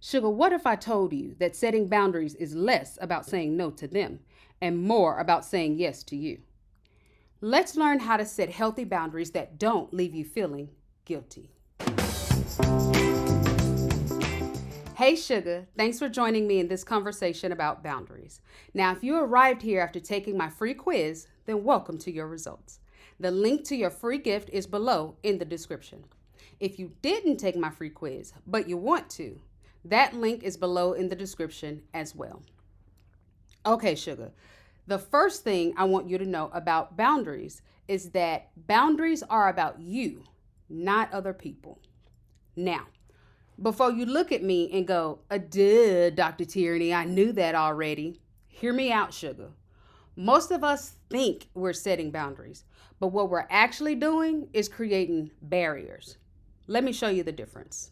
Sugar, what if I told you that setting boundaries is less about saying no to them and more about saying yes to you? Let's learn how to set healthy boundaries that don't leave you feeling guilty. Hey, Sugar, thanks for joining me in this conversation about boundaries. Now, if you arrived here after taking my free quiz, then welcome to your results. The link to your free gift is below in the description. If you didn't take my free quiz, but you want to, that link is below in the description as well. Okay, Sugar, the first thing I want you to know about boundaries is that boundaries are about you, not other people. Now, before you look at me and go, duh, Dr. Tierini, I knew that already. Hear me out, Sugar. Most of us think we're setting boundaries, but what we're actually doing is creating barriers. Let me show you the difference.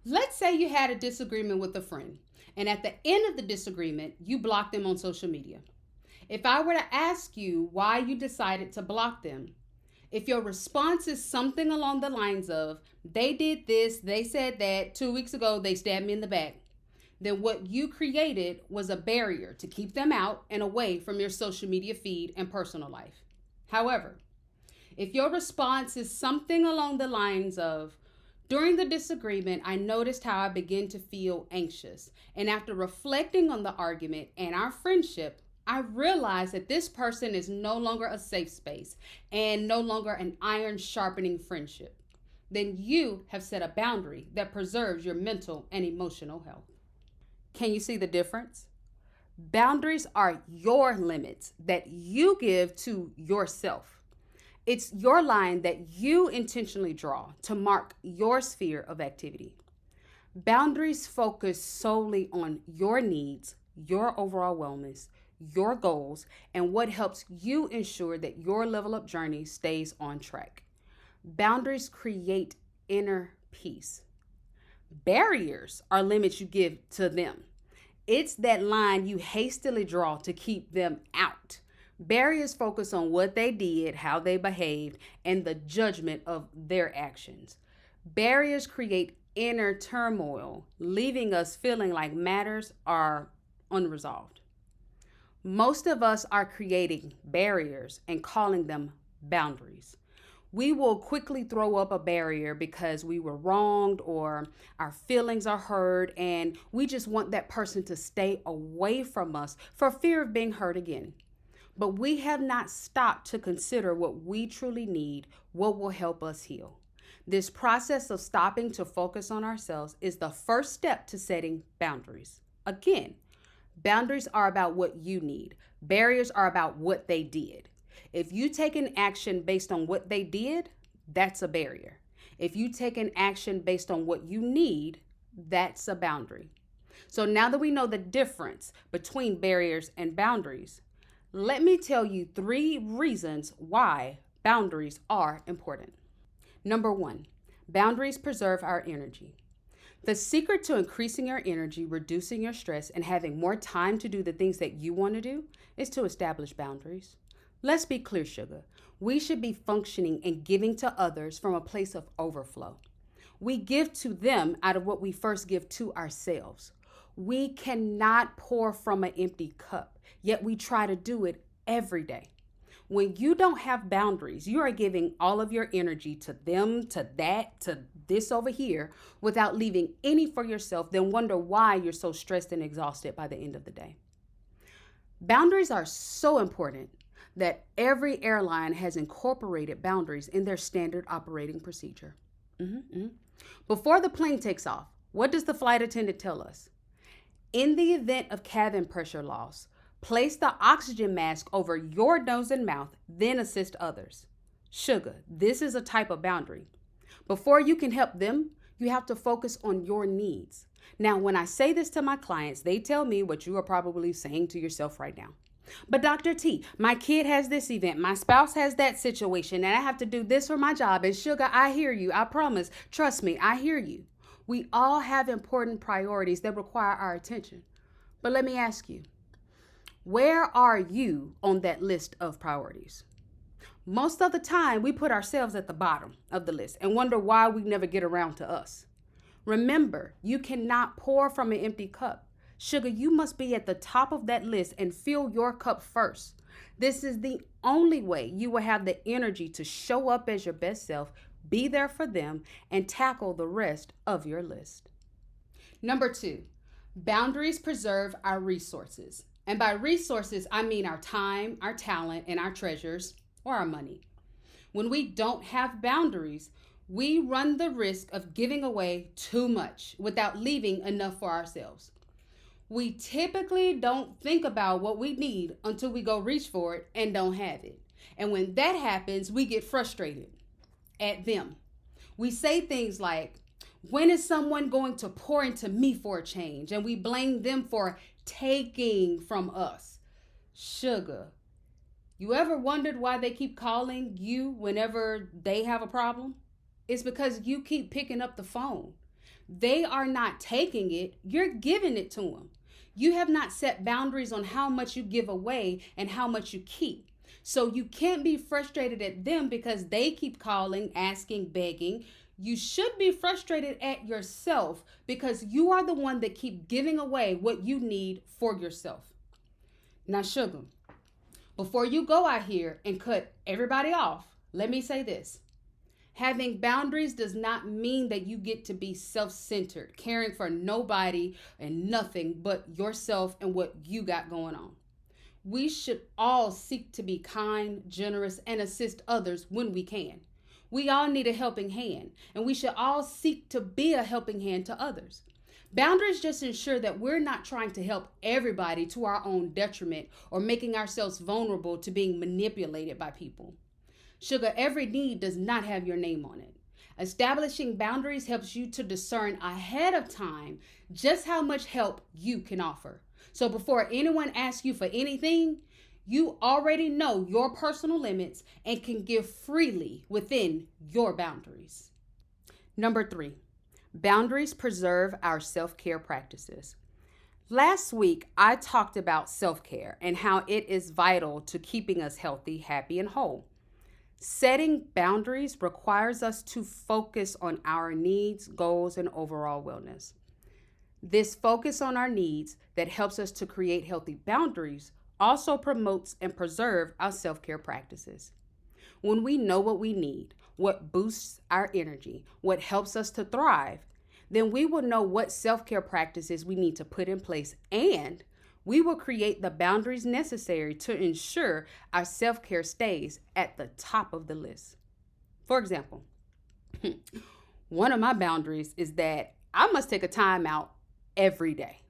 Let's say you had a disagreement with a friend, and at the end of the disagreement, you blocked them on social media. If I were to ask you why you decided to block them, if your response is something along the lines of, they did this, they said that, 2 weeks ago they stabbed me in the back, then what you created was a barrier to keep them out and away from your social media feed and personal life. However, if your response is something along the lines of, during the disagreement, I noticed how I began to feel anxious, and after reflecting on the argument and our friendship, I realized that this person is no longer a safe space and no longer an iron sharpening friendship. Then you have set a boundary that preserves your mental and emotional health. Can you see the difference? Boundaries are your limits that you give to yourself. It's your line that you intentionally draw to mark your sphere of activity. Boundaries focus solely on your needs, your overall wellness, your goals, and what helps you ensure that your level up journey stays on track. Boundaries create inner peace. Barriers are limits you give to them. It's that line you hastily draw to keep them out. Barriers focus on what they did, how they behaved, and the judgment of their actions. Barriers create inner turmoil, leaving us feeling like matters are unresolved. Most of us are creating barriers and calling them boundaries. We will quickly throw up a barrier because we were wronged or our feelings are hurt, and we just want that person to stay away from us for fear of being hurt again. But we have not stopped to consider what we truly need, what will help us heal. This process of stopping to focus on ourselves is the first step to setting boundaries. Again, boundaries are about what you need. Barriers are about what they did. If you take an action based on what they did, that's a barrier. If you take an action based on what you need, that's a boundary. So now that we know the difference between barriers and boundaries, let me tell you 3 reasons why boundaries are important. Number 1, boundaries preserve our energy. The secret to increasing your energy, reducing your stress, and having more time to do the things that you want to do is to establish boundaries. Let's be clear, Sugar. We should be functioning and giving to others from a place of overflow. We give to them out of what we first give to ourselves. We cannot pour from an empty cup, yet we try to do it every day. When you don't have boundaries, you are giving all of your energy to them, to that, to this over here, without leaving any for yourself, then wonder why you're so stressed and exhausted by the end of the day. Boundaries are so important that every airline has incorporated boundaries in their standard operating procedure. Before the plane takes off, what does the flight attendant tell us? In the event of cabin pressure loss, place the oxygen mask over your nose and mouth, then assist others. Sugar, this is a type of boundary. Before you can help them, you have to focus on your needs. Now, when I say this to my clients, they tell me what you are probably saying to yourself right now. But Dr. T, my kid has this event, my spouse has that situation, and I have to do this for my job. And Sugar, I hear you. I promise. Trust me, I hear you. We all have important priorities that require our attention. But let me ask you, where are you on that list of priorities? Most of the time, we put ourselves at the bottom of the list and wonder why we never get around to us. Remember, you cannot pour from an empty cup. Sugar, you must be at the top of that list and fill your cup first. This is the only way you will have the energy to show up as your best self, be there for them, and tackle the rest of your list. Number two, boundaries preserve our resources. And by resources, I mean our time, our talent, and our treasures, or our money. When we don't have boundaries, we run the risk of giving away too much without leaving enough for ourselves. We typically don't think about what we need until we go reach for it and don't have it. And when that happens, we get frustrated at them. We say things like, when is someone going to pour into me for a change? And we blame them for taking from us. Sugar, you ever wondered why they keep calling you whenever they have a problem? It's because you keep picking up the phone. They are not taking it, you're giving it to them. You have not set boundaries on how much you give away and how much you keep. So you can't be frustrated at them because they keep calling, asking, begging. You should be frustrated at yourself because you are the one that keep giving away what you need for yourself. Now, sugar, before you go out here and cut everybody off, let me say this. Having boundaries does not mean that you get to be self-centered, caring for nobody and nothing but yourself and what you got going on. We should all seek to be kind, generous, and assist others when we can. We all need a helping hand, and we should all seek to be a helping hand to others. Boundaries just ensure that we're not trying to help everybody to our own detriment or making ourselves vulnerable to being manipulated by people. Sugar, every need does not have your name on it. Establishing boundaries helps you to discern ahead of time just how much help you can offer. So before anyone asks you for anything, you already know your personal limits and can give freely within your boundaries. Number three, boundaries preserve our self-care practices. Last week, I talked about self-care and how it is vital to keeping us healthy, happy, and whole. Setting boundaries requires us to focus on our needs, goals, and overall wellness. This focus on our needs that helps us to create healthy boundaries also promotes and preserves our self-care practices. When we know what we need, what boosts our energy, what helps us to thrive, then we will know what self-care practices we need to put in place, and we will create the boundaries necessary to ensure our self-care stays at the top of the list. For example, one of my boundaries is that I must take a time out every day.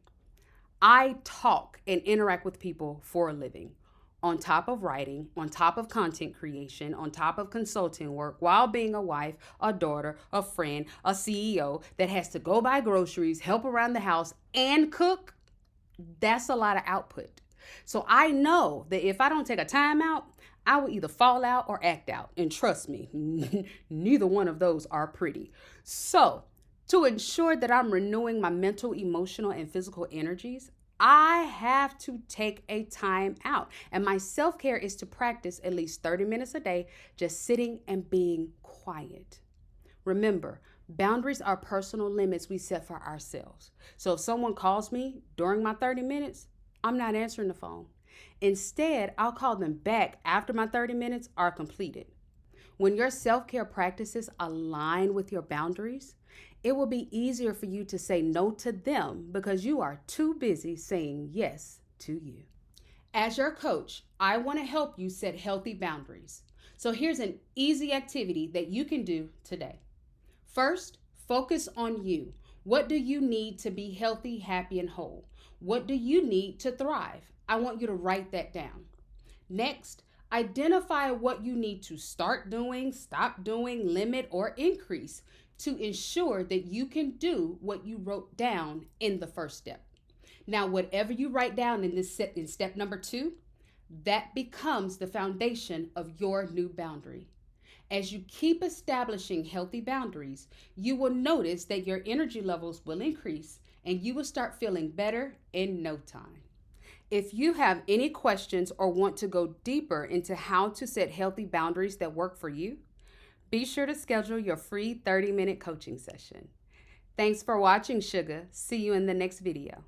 I talk and interact with people for a living, on top of writing, on top of content creation, on top of consulting work, while being a wife, a daughter, a friend, a CEO that has to go buy groceries, help around the house, and cook. That's a lot of output. So I know that if I don't take a time out, I will either fall out or act out. And trust me, neither one of those are pretty. So to ensure that I'm renewing my mental, emotional, and physical energies, I have to take a time out. And my self-care is to practice at least 30 minutes a day, just sitting and being quiet. Remember, boundaries are personal limits we set for ourselves. So if someone calls me during my 30 minutes, I'm not answering the phone. Instead, I'll call them back after my 30 minutes are completed. When your self-care practices align with your boundaries, it will be easier for you to say no to them because you are too busy saying yes to you. As your coach, I want to help you set healthy boundaries. So here's an easy activity that you can do today. First, focus on you. What do you need to be healthy, happy, and whole? What do you need to thrive? I want you to write that down. Next, identify what you need to start doing, stop doing, limit, or increase to ensure that you can do what you wrote down in the first step. Now, whatever you write down in step number 2, that becomes the foundation of your new boundary. As you keep establishing healthy boundaries, you will notice that your energy levels will increase and you will start feeling better in no time. If you have any questions or want to go deeper into how to set healthy boundaries that work for you, be sure to schedule your free 30-minute coaching session. Thanks for watching, Sugar. See you in the next video.